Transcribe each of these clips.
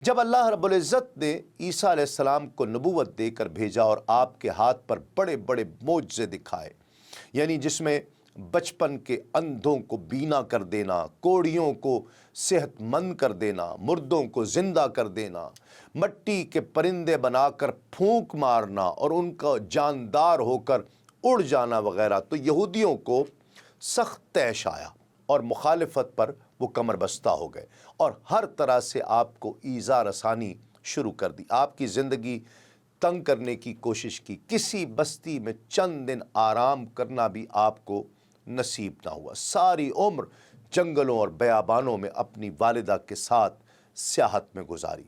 جب اللہ رب العزت نے عیسیٰ علیہ السلام کو نبوت دے کر بھیجا اور آپ کے ہاتھ پر بڑے بڑے معجزے دکھائے، یعنی جس میں بچپن کے اندھوں کو بینا کر دینا، کوڑیوں کو صحت مند کر دینا، مردوں کو زندہ کر دینا، مٹی کے پرندے بنا کر پھونک مارنا اور ان کا جاندار ہو کر اڑ جانا وغیرہ، تو یہودیوں کو سخت طیش آیا اور مخالفت پر وہ کمر بستہ ہو گئے اور ہر طرح سے آپ کو ایذا رسانی شروع کر دی، آپ کی زندگی تنگ کرنے کی کوشش کی، کسی بستی میں چند دن آرام کرنا بھی آپ کو نصیب نہ ہوا، ساری عمر جنگلوں اور بیابانوں میں اپنی والدہ کے ساتھ سیاحت میں گزاری،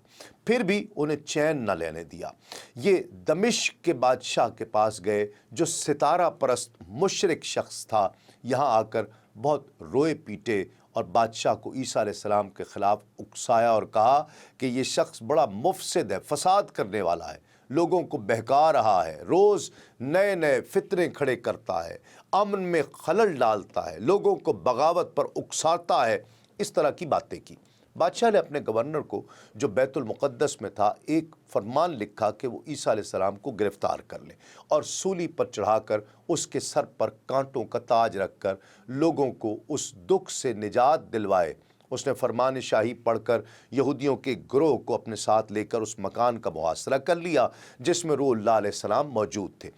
پھر بھی انہیں چین نہ لینے دیا۔ یہ دمشق کے بادشاہ کے پاس گئے جو ستارہ پرست مشرک شخص تھا، یہاں آ کر بہت روئے پیٹے اور بادشاہ کو عیسیٰ علیہ السلام کے خلاف اکسایا اور کہا کہ یہ شخص بڑا مفسد ہے، فساد کرنے والا ہے، لوگوں کو بہکا رہا ہے، روز نئے نئے فتنے کھڑے کرتا ہے، امن میں خلل ڈالتا ہے، لوگوں کو بغاوت پر اکساتا ہے، اس طرح کی باتیں کی۔ بادشاہ نے اپنے گورنر کو جو بیت المقدس میں تھا ایک فرمان لکھا کہ وہ عیسیٰ علیہ السلام کو گرفتار کر لے اور سولی پر چڑھا کر اس کے سر پر کانٹوں کا تاج رکھ کر لوگوں کو اس دکھ سے نجات دلوائے۔ اس نے فرمان شاہی پڑھ کر یہودیوں کے گروہ کو اپنے ساتھ لے کر اس مکان کا محاصرہ کر لیا جس میں روح اللہ علیہ السلام موجود تھے۔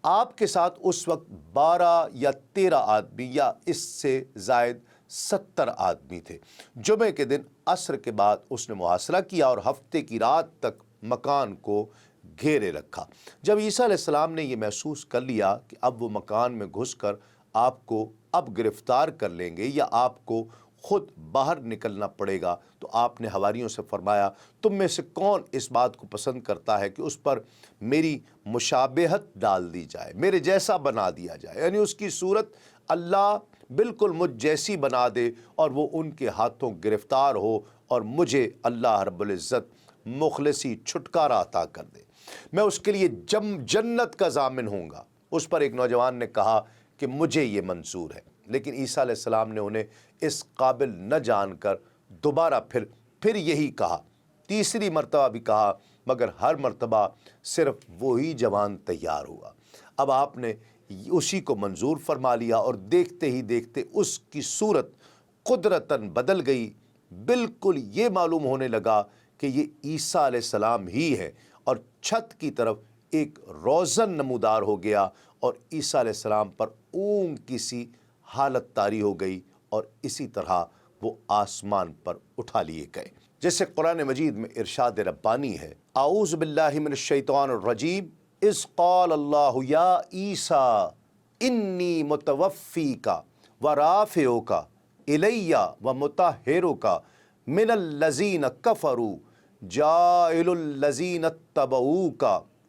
آپ کے ساتھ اس وقت 12 یا 13 آدمی یا اس سے زائد 70 آدمی تھے۔ جمعے کے دن عصر کے بعد اس نے محاصرہ کیا اور ہفتے کی رات تک مکان کو گھیرے رکھا۔ جب عیسیٰ علیہ السلام نے یہ محسوس کر لیا کہ اب وہ مکان میں گھس کر آپ کو اب گرفتار کر لیں گے یا آپ کو خود باہر نکلنا پڑے گا، تو آپ نے حواریوں سے فرمایا، تم میں سے کون اس بات کو پسند کرتا ہے کہ اس پر میری مشابہت ڈال دی جائے، میرے جیسا بنا دیا جائے، یعنی اس کی صورت اللہ بالکل مجھ جیسی بنا دے اور وہ ان کے ہاتھوں گرفتار ہو اور مجھے اللہ رب العزت مخلصی چھٹکارا عطا کر دے، میں اس کے لیے جنت کا ضامن ہوں گا۔ اس پر ایک نوجوان نے کہا کہ مجھے یہ منظور ہے، لیکن عیسیٰ علیہ السلام نے انہیں اس قابل نہ جان کر دوبارہ پھر یہی کہا، تیسری مرتبہ بھی کہا، مگر ہر مرتبہ صرف وہی جوان تیار ہوا۔ اب آپ نے اسی کو منظور فرما لیا اور دیکھتے ہی دیکھتے اس کی صورت قدرتاً بدل گئی، بالکل یہ معلوم ہونے لگا کہ یہ عیسیٰ علیہ السلام ہی ہے، اور چھت کی طرف ایک روزن نمودار ہو گیا اور عیسیٰ علیہ السلام پر اونگ کی سی حالت طاری ہو گئی اور اسی طرح وہ آسمان پر اٹھا لیے گئے۔ جیسے قرآن مجید میں ارشاد ربانی ہے، اعوذ باللہ من الشیطان الرجیم، اذ قال اللہ یا عیسیٰ انی متوفیک ورافعک الی ومطہرک من الذین کفروا جاعل الذین اتبعوک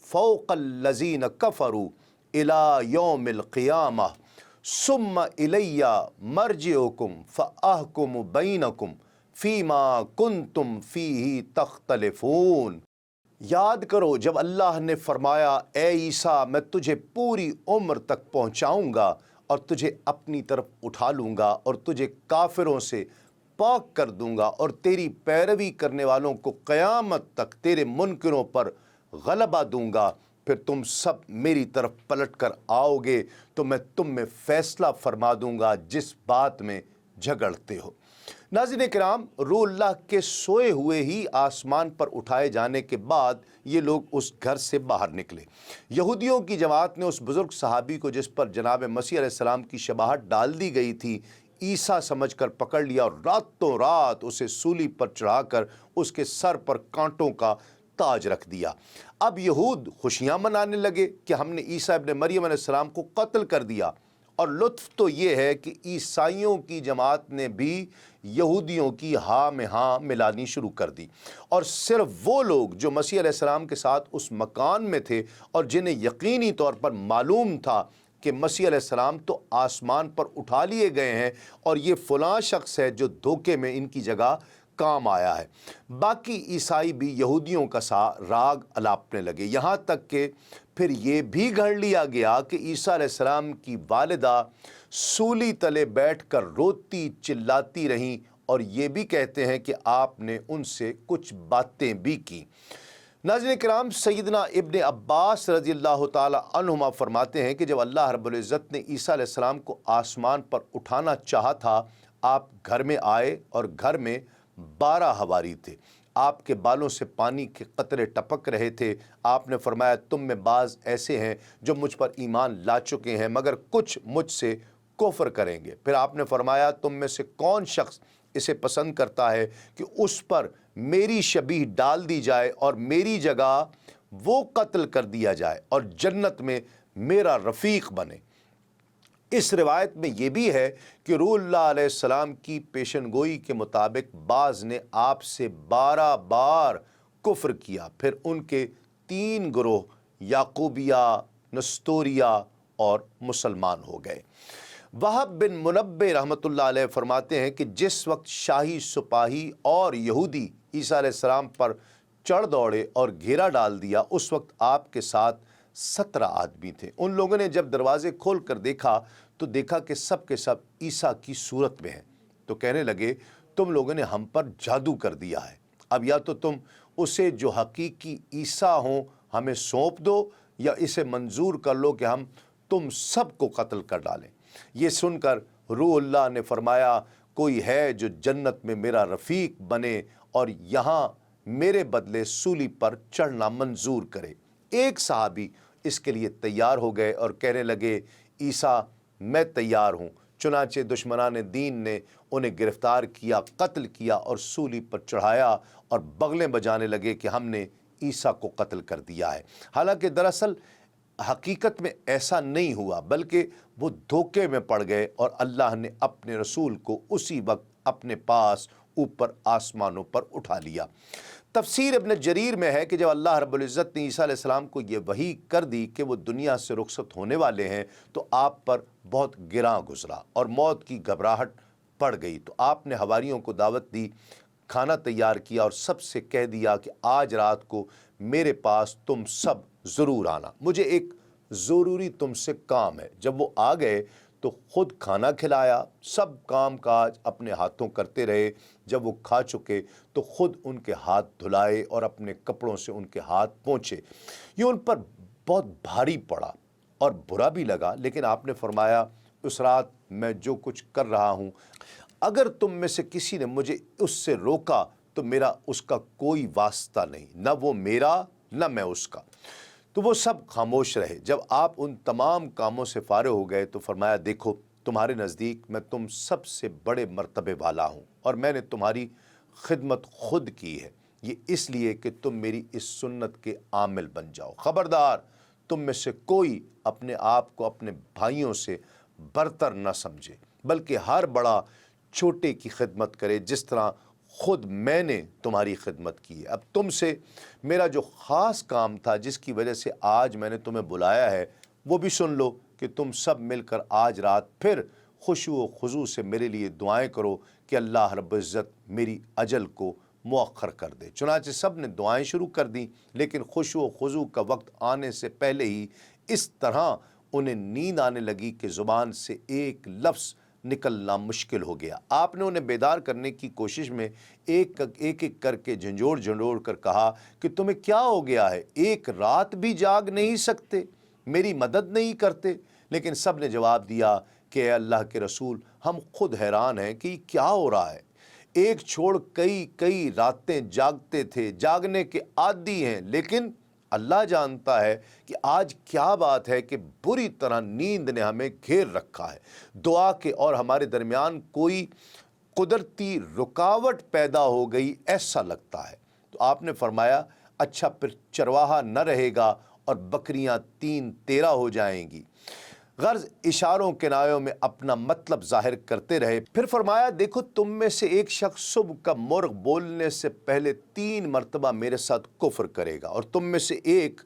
فوق الذین کفروا الی یوم القیامہ ثم الی مرجعکم فاحکم بینکم فیما کنتم فیہ تختلفون۔ یاد کرو جب اللہ نے فرمایا، اے عیسیٰ میں تجھے پوری عمر تک پہنچاؤں گا اور تجھے اپنی طرف اٹھا لوں گا اور تجھے کافروں سے پاک کر دوں گا اور تیری پیروی کرنے والوں کو قیامت تک تیرے منکروں پر غلبہ دوں گا، پھر تم سب میری طرف پلٹ کر آؤ گے تو میں تم میں فیصلہ فرما دوں گا جس بات میں جھگڑتے ہو۔ ناظرین کرام، روح اللہ کے سوئے ہوئے ہی آسمان پر اٹھائے جانے کے بعد یہ لوگ اس گھر سے باہر نکلے۔ یہودیوں کی جماعت نے اس بزرگ صحابی کو جس پر جناب مسیح علیہ السلام کی شباہت ڈال دی گئی تھی عیسیٰ سمجھ کر پکڑ لیا اور راتوں رات اسے سولی پر چڑھا کر اس کے سر پر کانٹوں کا تاج رکھ دیا۔ اب یہود خوشیاں منانے لگے کہ ہم نے عیسیٰ ابن مریم علیہ السلام کو قتل کر دیا، اور لطف تو یہ ہے کہ عیسائیوں کی جماعت نے بھی یہودیوں کی ہاں میں ہاں ملانی شروع کر دی، اور صرف وہ لوگ جو مسیح علیہ السلام کے ساتھ اس مکان میں تھے اور جنہیں یقینی طور پر معلوم تھا کہ مسیح علیہ السلام تو آسمان پر اٹھا لیے گئے ہیں اور یہ فلاں شخص ہے جو دھوکے میں ان کی جگہ کام آیا ہے، باقی عیسائی بھی یہودیوں کا سا راگ الاپنے لگے، یہاں تک کہ پھر یہ بھی گھڑ لیا گیا کہ عیسیٰ علیہ السلام کی والدہ سولی تلے بیٹھ کر روتی چلاتی رہیں اور یہ بھی کہتے ہیں کہ آپ نے ان سے کچھ باتیں بھی کی۔ ناظرین کرام، سیدنا ابن عباس رضی اللہ تعالی عنہما فرماتے ہیں کہ جب اللہ رب العزت نے عیسیٰ علیہ السلام کو آسمان پر اٹھانا چاہا تھا، آپ گھر میں آئے اور گھر میں 12 حواری تھے۔ آپ کے بالوں سے پانی کے قطرے ٹپک رہے تھے۔ آپ نے فرمایا تم میں بعض ایسے ہیں جو مجھ پر ایمان لا چکے ہیں مگر کچھ مجھ سے کفر کریں گے۔ پھر آپ نے فرمایا تم میں سے کون شخص اسے پسند کرتا ہے کہ اس پر میری شبیہ ڈال دی جائے اور میری جگہ وہ قتل کر دیا جائے اور جنت میں میرا رفیق بنے۔ اس روایت میں یہ بھی ہے کہ روح اللہ علیہ السلام کی پیشن گوئی کے مطابق بعض نے آپ سے 12 بار کفر کیا، پھر ان کے 3 گروہ یعقوبیہ، نستوریہ اور مسلمان ہو گئے۔ وہب بن منبہ رحمۃ اللہ علیہ فرماتے ہیں کہ جس وقت شاہی سپاہی اور یہودی عیسیٰ علیہ السلام پر چڑھ دوڑے اور گھیرا ڈال دیا، اس وقت آپ کے ساتھ 17 آدمی تھے۔ ان لوگوں نے جب دروازے کھول کر دیکھا تو دیکھا کہ سب کے سب عیسیٰ کی صورت میں ہیں، تو کہنے لگے تم لوگوں نے ہم پر جادو کر دیا ہے، اب یا تو تم اسے جو حقیقی عیسیٰ ہوں ہمیں سونپ دو یا اسے منظور کر لو کہ ہم تم سب کو قتل کر ڈالیں۔ یہ سن کر روح اللہ نے فرمایا کوئی ہے جو جنت میں میرا رفیق بنے اور یہاں میرے بدلے سولی پر چڑھنا منظور کرے۔ ایک صحابی اس کے لیے تیار ہو گئے اور کہنے لگے عیسیٰ میں تیار ہوں۔ چنانچہ دشمنان دین نے انہیں گرفتار کیا، قتل کیا اور سولی پر چڑھایا اور بغلیں بجانے لگے کہ ہم نے عیسیٰ کو قتل کر دیا ہے۔ حالانکہ دراصل حقیقت میں ایسا نہیں ہوا، بلکہ وہ دھوکے میں پڑ گئے اور اللہ نے اپنے رسول کو اسی وقت اپنے پاس اوپر آسمانوں پر اٹھا لیا۔ تفسیر ابن جریر میں ہے کہ جب اللہ رب العزت نے عیسیٰ علیہ السلام کو یہ وحی کر دی کہ وہ دنیا سے رخصت ہونے والے ہیں تو آپ پر بہت گراں گزرا اور موت کی گھبراہٹ پڑ گئی، تو آپ نے حواریوں کو دعوت دی، کھانا تیار کیا اور سب سے کہہ دیا کہ آج رات کو میرے پاس تم سب ضرور آنا، مجھے ایک ضروری تم سے کام ہے۔ جب وہ آ گئے تو خود کھانا کھلایا، سب کام کاج اپنے ہاتھوں کرتے رہے۔ جب وہ کھا چکے تو خود ان کے ہاتھ دھلائے اور اپنے کپڑوں سے ان کے ہاتھ پونچھے۔ یہ ان پر بہت بھاری پڑا اور برا بھی لگا، لیکن آپ نے فرمایا اس رات میں جو کچھ کر رہا ہوں اگر تم میں سے کسی نے مجھے اس سے روکا تو میرا اس کا کوئی واسطہ نہیں، نہ وہ میرا نہ میں اس کا۔ تو وہ سب خاموش رہے۔ جب آپ ان تمام کاموں سے فارغ ہو گئے تو فرمایا دیکھو تمہارے نزدیک میں تم سب سے بڑے مرتبے والا ہوں اور میں نے تمہاری خدمت خود کی ہے، یہ اس لیے کہ تم میری اس سنت کے عامل بن جاؤ۔ خبردار تم میں سے کوئی اپنے آپ کو اپنے بھائیوں سے برتر نہ سمجھے، بلکہ ہر بڑا چھوٹے کی خدمت کرے جس طرح خود میں نے تمہاری خدمت کی ہے۔ اب تم سے میرا جو خاص کام تھا جس کی وجہ سے آج میں نے تمہیں بلایا ہے وہ بھی سن لو کہ تم سب مل کر آج رات پھر خشوع و خضوع سے میرے لیے دعائیں کرو کہ اللہ رب العزت میری اجل کو مؤخر کر دے۔ چنانچہ سب نے دعائیں شروع کر دیں، لیکن خشوع و خضوع کا وقت آنے سے پہلے ہی اس طرح انہیں نیند آنے لگی کہ زبان سے ایک لفظ نکلنا مشکل ہو گیا۔ آپ نے انہیں بیدار کرنے کی کوشش میں ایک ایک کر کے جھنجھوڑ کر کہا کہ تمہیں کیا ہو گیا ہے، ایک رات بھی جاگ نہیں سکتے، میری مدد نہیں کرتے؟ لیکن سب نے جواب دیا کہ اے اللہ کے رسول ہم خود حیران ہیں کہ یہ کیا ہو رہا ہے، ایک چھوڑ کئی راتیں جاگتے تھے، جاگنے کے عادی ہیں، لیکن اللہ جانتا ہے کہ آج کیا بات ہے کہ بری طرح نیند نے ہمیں گھیر رکھا ہے، دعا کے اور ہمارے درمیان کوئی قدرتی رکاوٹ پیدا ہو گئی ایسا لگتا ہے۔ تو آپ نے فرمایا اچھا پھر چرواہا نہ رہے گا اور بکریاں 3-13 ہو جائیں گی۔ غرض اشاروں کنایوں میں اپنا مطلب ظاہر کرتے رہے۔ پھر فرمایا دیکھو تم میں سے ایک شخص صبح کا مرغ بولنے سے پہلے 3 مرتبہ میرے ساتھ کفر کرے گا اور تم میں سے ایک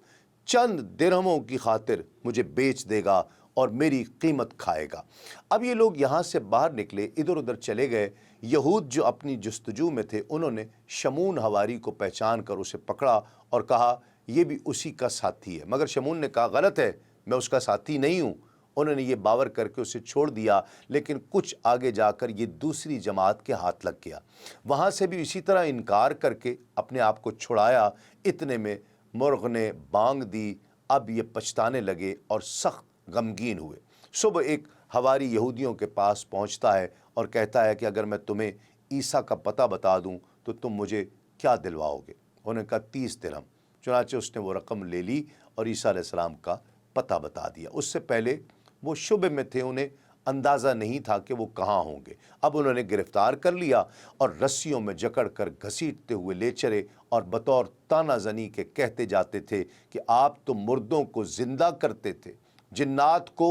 چند درہموں کی خاطر مجھے بیچ دے گا اور میری قیمت کھائے گا۔ اب یہ لوگ یہاں سے باہر نکلے، ادھر ادھر چلے گئے۔ یہود جو اپنی جستجو میں تھے انہوں نے شمون حواری کو پہچان کر اسے پکڑا اور کہا یہ بھی اسی کا ساتھی ہے، مگر شمون نے کہا غلط ہے، میں اس کا ساتھی نہیں ہوں، انہوں نے یہ باور کر کے اسے چھوڑ دیا، لیکن کچھ آگے جا کر یہ دوسری جماعت کے ہاتھ لگ گیا، وہاں سے بھی اسی طرح انکار کر کے اپنے آپ کو چھڑایا۔ اتنے میں مرغ نے بانگ دی، اب یہ پچھتانے لگے اور سخت غمگین ہوئے۔ صبح ایک حواری یہودیوں کے پاس پہنچتا ہے اور کہتا ہے کہ اگر میں تمہیں عیسیٰ کا پتہ بتا دوں تو تم مجھے کیا دلواؤ گے؟ انہوں نے کہا 30 درہم۔ چنانچہ اس نے وہ رقم لے لی اور عیسیٰ علیہ السلام کا پتہ بتا دیا۔ اس سے پہلے وہ شبے میں تھے، انہیں اندازہ نہیں تھا کہ وہ کہاں ہوں گے۔ اب انہوں نے گرفتار کر لیا اور رسیوں میں جکڑ کر گھسیٹتے ہوئے لے چلے اور بطور تانا زنی کے کہتے جاتے تھے کہ آپ تو مردوں کو زندہ کرتے تھے، جنات کو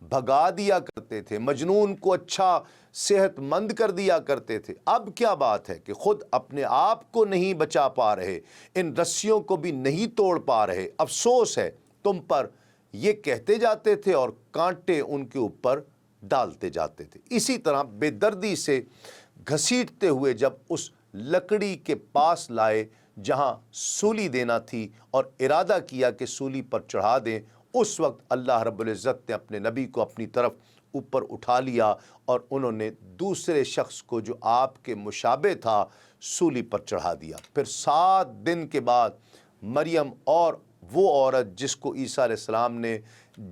بھگا دیا کرتے تھے، مجنون کو اچھا صحت مند کر دیا کرتے تھے۔ اب کیا بات ہے کہ خود اپنے آپ کو نہیں بچا پا رہے، ان رسیوں کو بھی نہیں توڑ پا رہے، افسوس ہے تم پر، یہ کہتے جاتے تھے اور کانٹے ان کے اوپر ڈالتے جاتے تھے۔ اسی طرح بے دردی سے گھسیٹتے ہوئے جب اس لکڑی کے پاس لائے جہاں سولی دینا تھی اور ارادہ کیا کہ سولی پر چڑھا دیں، اس وقت اللہ رب العزت نے اپنے نبی کو اپنی طرف اوپر اٹھا لیا اور انہوں نے دوسرے شخص کو جو آپ کے مشابہ تھا سولی پر چڑھا دیا۔ پھر 7 دن کے بعد مریم اور وہ عورت جس کو عیسیٰ علیہ السلام نے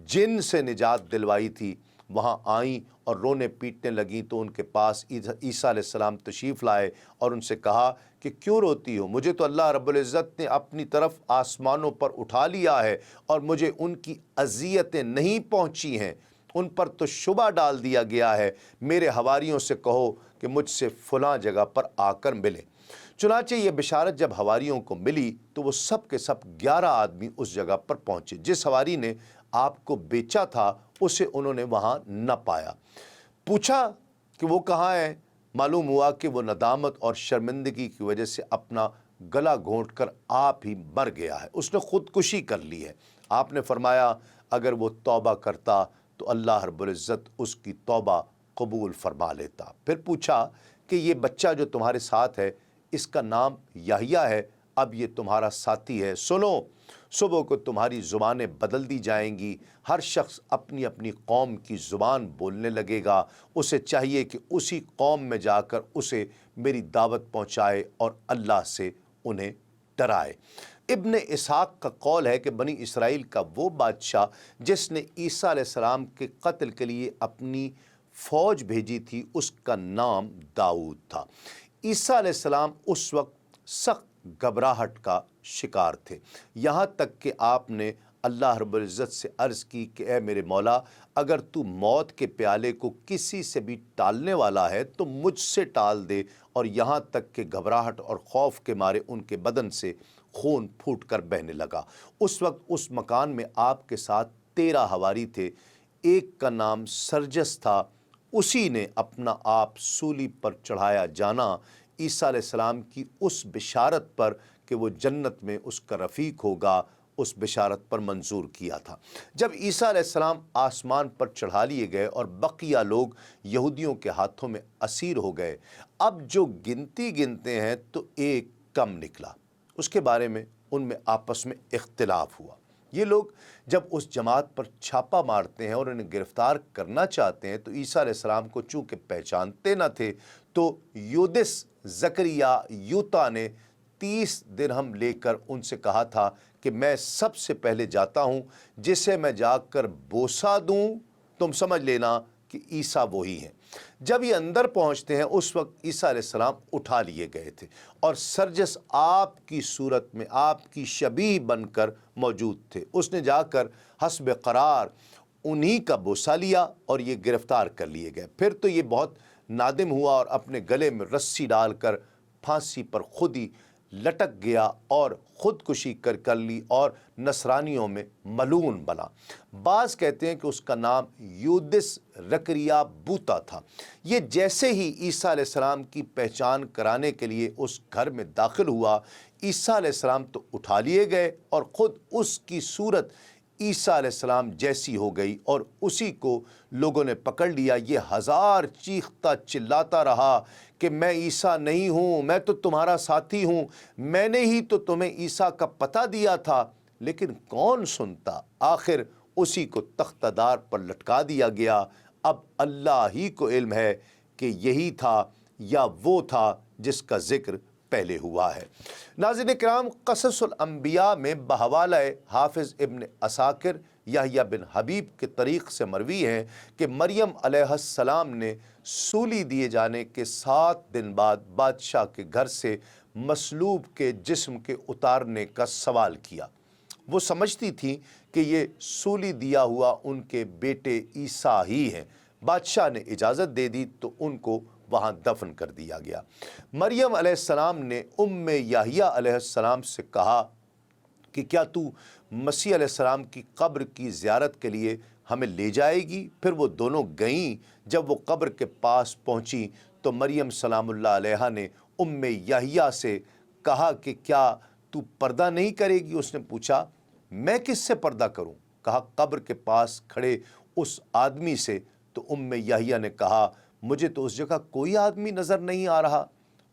جن سے نجات دلوائی تھی وہاں آئیں اور رونے پیٹنے لگیں، تو ان کے پاس عیسیٰ علیہ السلام تشریف لائے اور ان سے کہا کہ کیوں روتی ہو؟ مجھے تو اللہ رب العزت نے اپنی طرف آسمانوں پر اٹھا لیا ہے اور مجھے ان کی اذیتیں نہیں پہنچی ہیں، ان پر تو شبہ ڈال دیا گیا ہے۔ میرے حواریوں سے کہو کہ مجھ سے فلاں جگہ پر آ کر ملے۔ چنانچہ یہ بشارت جب حواریوں کو ملی تو وہ سب کے سب 11 آدمی اس جگہ پر پہنچے۔ جس حواری نے آپ کو بیچا تھا اسے انہوں نے وہاں نہ پایا۔ پوچھا کہ وہ کہاں ہے؟ معلوم ہوا کہ وہ ندامت اور شرمندگی کی وجہ سے اپنا گلا گھونٹ کر آپ ہی مر گیا ہے، اس نے خودکشی کر لی ہے۔ آپ نے فرمایا اگر وہ توبہ کرتا تو اللہ رب العزت اس کی توبہ قبول فرما لیتا۔ پھر پوچھا کہ یہ بچہ جو تمہارے ساتھ ہے اس کا نام یحییٰ ہے، اب یہ تمہارا ساتھی ہے، سنو صبح کو تمہاری زبانیں بدل دی جائیں گی، ہر شخص اپنی اپنی قوم کی زبان بولنے لگے گا، اسے چاہیے کہ اسی قوم میں جا کر اسے میری دعوت پہنچائے اور اللہ سے انہیں ڈرائے۔ ابن اسحاق کا قول ہے کہ بنی اسرائیل کا وہ بادشاہ جس نے عیسیٰ علیہ السلام کے قتل کے لیے اپنی فوج بھیجی تھی اس کا نام داؤد تھا۔ عیسیٰ علیہ السلام اس وقت سخت گھبراہٹ کا شکار تھے، یہاں تک کہ آپ نے اللہ رب العزت سے عرض کی کہ اے میرے مولا، اگر تو موت کے پیالے کو کسی سے بھی ٹالنے والا ہے تو مجھ سے ٹال دے، اور یہاں تک کہ گھبراہٹ اور خوف کے مارے ان کے بدن سے خون پھوٹ کر بہنے لگا۔ اس وقت اس مکان میں آپ کے ساتھ 13 حواری تھے، ایک کا نام سرجس تھا، اسی نے اپنا آپ سولی پر چڑھایا جانا عیسیٰ علیہ السلام کی اس بشارت پر کہ وہ جنت میں اس کا رفیق ہوگا، اس بشارت پر منظور کیا تھا۔ جب عیسیٰ علیہ السلام آسمان پر چڑھا لیے گئے اور بقیہ لوگ یہودیوں کے ہاتھوں میں اسیر ہو گئے، اب جو گنتی گنتے ہیں تو ایک کم نکلا، اس کے بارے میں ان میں آپس میں اختلاف ہوا۔ یہ لوگ جب اس جماعت پر چھاپا مارتے ہیں اور انہیں گرفتار کرنا چاہتے ہیں تو عیسیٰ علیہ السلام کو چونکہ پہچانتے نہ تھے تو یودس زکریا یوتا نے 30 درہم لے کر ان سے کہا تھا کہ میں سب سے پہلے جاتا ہوں، جسے میں جا کر بوسہ دوں تم سمجھ لینا کہ عیسیٰ وہی ہیں۔ جب یہ اندر پہنچتے ہیں اس وقت عیسیٰ علیہ السلام اٹھا لیے گئے تھے اور سرجس آپ کی صورت میں آپ کی شبیہ بن کر موجود تھے۔ اس نے جا کر حسب قرار انہی کا بوسہ لیا اور یہ گرفتار کر لیے گئے۔ پھر تو یہ بہت نادم ہوا اور اپنے گلے میں رسی ڈال کر پھانسی پر خود ہی لٹک گیا اور خودکشی کر لی اور نصرانیوں میں ملعون بنا۔ بعض کہتے ہیں کہ اس کا نام یودس رکریا بوتا تھا۔ یہ جیسے ہی عیسیٰ علیہ السلام کی پہچان کرانے کے لیے اس گھر میں داخل ہوا، عیسیٰ علیہ السلام تو اٹھا لیے گئے اور خود اس کی صورت عیسیٰ علیہ السلام جیسی ہو گئی اور اسی کو لوگوں نے پکڑ لیا۔ یہ ہزار چیختا چلاتا رہا کہ میں عیسیٰ نہیں ہوں، میں تو تمہارا ساتھی ہوں، میں نے ہی تو تمہیں عیسیٰ کا پتہ دیا تھا، لیکن کون سنتا۔ آخر اسی کو تختدار پر لٹکا دیا گیا۔ اب اللہ ہی کو علم ہے کہ یہی تھا یا وہ تھا جس کا ذکر پہلے ہوا ہے۔ ناظرین کرام، قصص الانبیاء میں بحوالہ حافظ ابن عساکر یحییٰ بن حبیب کے طریق سے مروی ہے کہ مریم علیہ السلام نے سولی دیے جانے کے 7 دن بعد بادشاہ کے گھر سے مصلوب کے جسم کے اتارنے کا سوال کیا۔ وہ سمجھتی تھی کہ یہ سولی دیا ہوا ان کے بیٹے عیسیٰ ہی ہیں۔ بادشاہ نے اجازت دے دی تو ان کو وہاں دفن کر دیا گیا۔ مریم علیہ السلام نے یحییٰ علیہ السلام سے کہا کہ کیا تو مسیح علیہ السلام کی قبر کی زیارت کے لیے ہمیں لے جائے گی؟ پھر وہ دونوں گئیں۔ جب وہ قبر کے پاس پہنچی تو مریم سلام اللہ علیہا نے یحییٰ سے کہا کہ کیا تو پردہ نہیں کرے گی؟ اس نے پوچھا، میں کس سے پردہ کروں؟ کہا، قبر کے پاس کھڑے اس آدمی سے۔ تو یحییٰ نے کہا، مجھے تو اس جگہ کوئی آدمی نظر نہیں آ رہا۔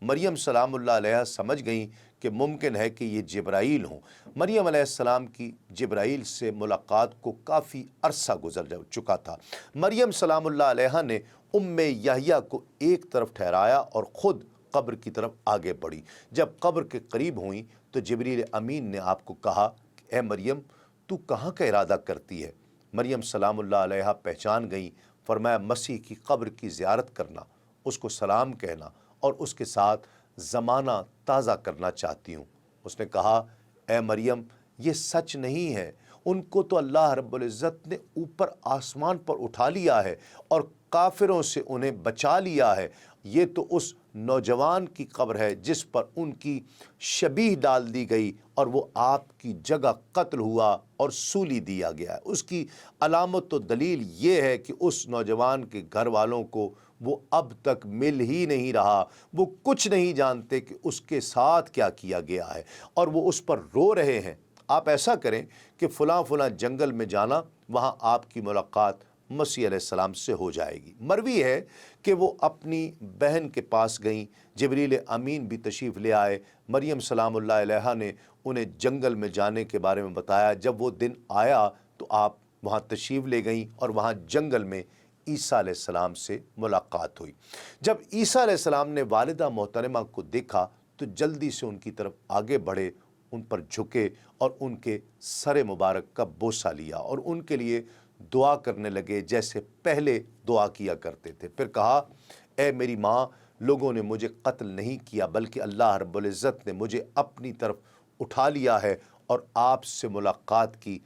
مریم سلام اللہ علیہا سمجھ گئیں کہ ممکن ہے کہ یہ جبرائیل ہوں۔ مریم علیہ السلام کی جبرائیل سے ملاقات کو کافی عرصہ گزر چکا تھا۔ مریم سلام اللہ علیہا نے یحییٰ کو ایک طرف ٹھہرایا اور خود قبر کی طرف آگے بڑھی۔ جب قبر کے قریب ہوئیں تو جبریل امین نے آپ کو کہا کہ اے مریم، تو کہاں کا ارادہ کرتی ہے؟ مریم سلام اللہ علیہا پہچان گئیں۔ فرمایا، مسیح کی قبر کی زیارت کرنا، اس کو سلام کہنا اور اس کے ساتھ زمانہ تازہ کرنا چاہتی ہوں۔ اس نے کہا، اے مریم، یہ سچ نہیں ہے۔ ان کو تو اللہ رب العزت نے اوپر آسمان پر اٹھا لیا ہے اور کافروں سے انہیں بچا لیا ہے۔ یہ تو اس نوجوان کی قبر ہے جس پر ان کی شبیہ ڈال دی گئی اور وہ آپ کی جگہ قتل ہوا اور سولی دیا گیا ہے۔ اس کی علامت و دلیل یہ ہے کہ اس نوجوان کے گھر والوں کو وہ اب تک مل ہی نہیں رہا۔ وہ کچھ نہیں جانتے کہ اس کے ساتھ کیا کیا گیا ہے اور وہ اس پر رو رہے ہیں۔ آپ ایسا کریں کہ فلاں فلاں جنگل میں جانا، وہاں آپ کی ملاقات مسیح علیہ السلام سے ہو جائے گی۔ مروی ہے کہ وہ اپنی بہن کے پاس گئیں۔ جبریل امین بھی تشریف لے آئے۔ مریم سلام اللہ علیہا نے انہیں جنگل میں جانے کے بارے میں بتایا۔ جب وہ دن آیا تو آپ وہاں تشریف لے گئیں اور وہاں جنگل میں عیسیٰ علیہ السلام سے ملاقات ہوئی۔ جب عیسیٰ علیہ السلام نے والدہ محترمہ کو دیکھا تو جلدی سے ان کی طرف آگے بڑھے، ان پر جھکے اور ان کے سر مبارک کا بوسہ لیا اور ان کے لیے دعا کرنے لگے جیسے پہلے دعا کیا کرتے تھے۔ پھر کہا، اے میری ماں، لوگوں نے مجھے قتل نہیں کیا بلکہ اللہ رب العزت نے مجھے اپنی طرف اٹھا لیا ہے اور آپ سے ملاقات کی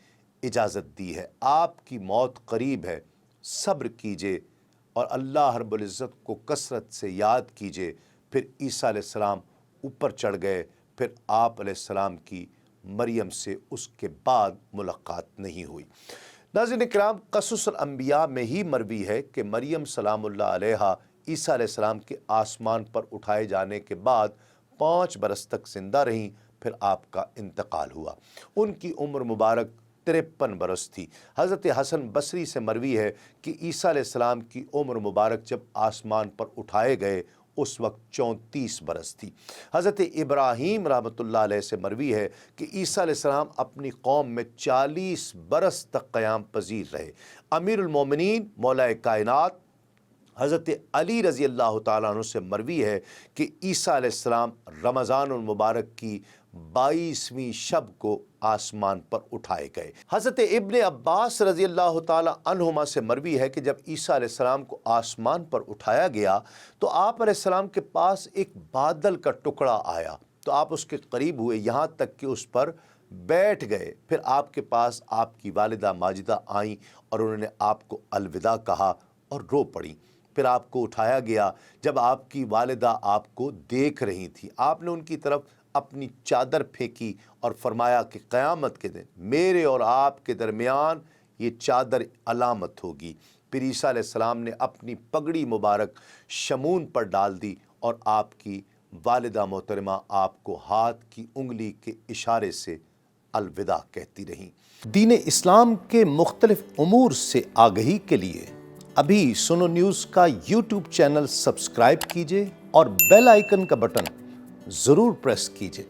اجازت دی ہے۔ آپ کی موت قریب ہے، صبر کیجئے اور اللہ رب العزت کو کثرت سے یاد کیجئے۔ پھر عیسیٰ علیہ السلام اوپر چڑھ گئے۔ پھر آپ علیہ السلام کی مریم سے اس کے بعد ملاقات نہیں ہوئی۔ ناظرین کرام، قصص الانبیاء میں ہی مروی ہے کہ مریم سلام اللہ علیہا عیسیٰ علیہ السلام کے آسمان پر اٹھائے جانے کے بعد 5 برس تک زندہ رہیں۔ پھر آپ کا انتقال ہوا۔ ان کی عمر مبارک 53 برس تھی۔ حضرت حسن بصری سے مروی ہے کہ عیسیٰ علیہ السلام کی عمر مبارک جب آسمان پر اٹھائے گئے اس وقت 34 برس تھی۔ حضرت ابراہیم رحمۃ اللہ علیہ سے مروی ہے کہ عیسیٰ علیہ السلام اپنی قوم میں 40 برس تک قیام پذیر رہے۔ امیر المومنین مولا کائنات حضرت علی رضی اللہ تعالیٰ عنہ سے مروی ہے کہ عیسیٰ علیہ السلام رمضان المبارک کی 22ویں شب کو آسمان پر اٹھائے گئے۔ حضرت ابن عباس رضی اللہ تعالیٰ عنہما سے مروی ہے کہ جب عیسیٰ علیہ السلام کو آسمان پر اٹھایا گیا تو آپ علیہ السلام کے پاس ایک بادل کا ٹکڑا آیا تو آپ اس کے قریب ہوئے، یہاں تک کہ اس پر بیٹھ گئے۔ پھر آپ کے پاس آپ کی والدہ ماجدہ آئیں اور انہوں نے آپ کو الوداع کہا اور رو پڑیں۔ پھر آپ کو اٹھایا گیا۔ جب آپ کی والدہ آپ کو دیکھ رہی تھی، آپ نے ان کی طرف اپنی چادر پھینکی اور فرمایا کہ قیامت کے دن میرے اور آپ کے درمیان یہ چادر علامت ہوگی۔ پھر عیسیٰ علیہ السلام نے اپنی پگڑی مبارک شمون پر ڈال دی اور آپ کی والدہ محترمہ آپ کو ہاتھ کی انگلی کے اشارے سے الوداع کہتی رہیں۔ دین اسلام کے مختلف امور سے آگہی کے لیے ابھی سنو نیوز کا یوٹیوب چینل سبسکرائب کیجئے اور بیل آئیکن کا بٹن ضرور پریس کیجئے۔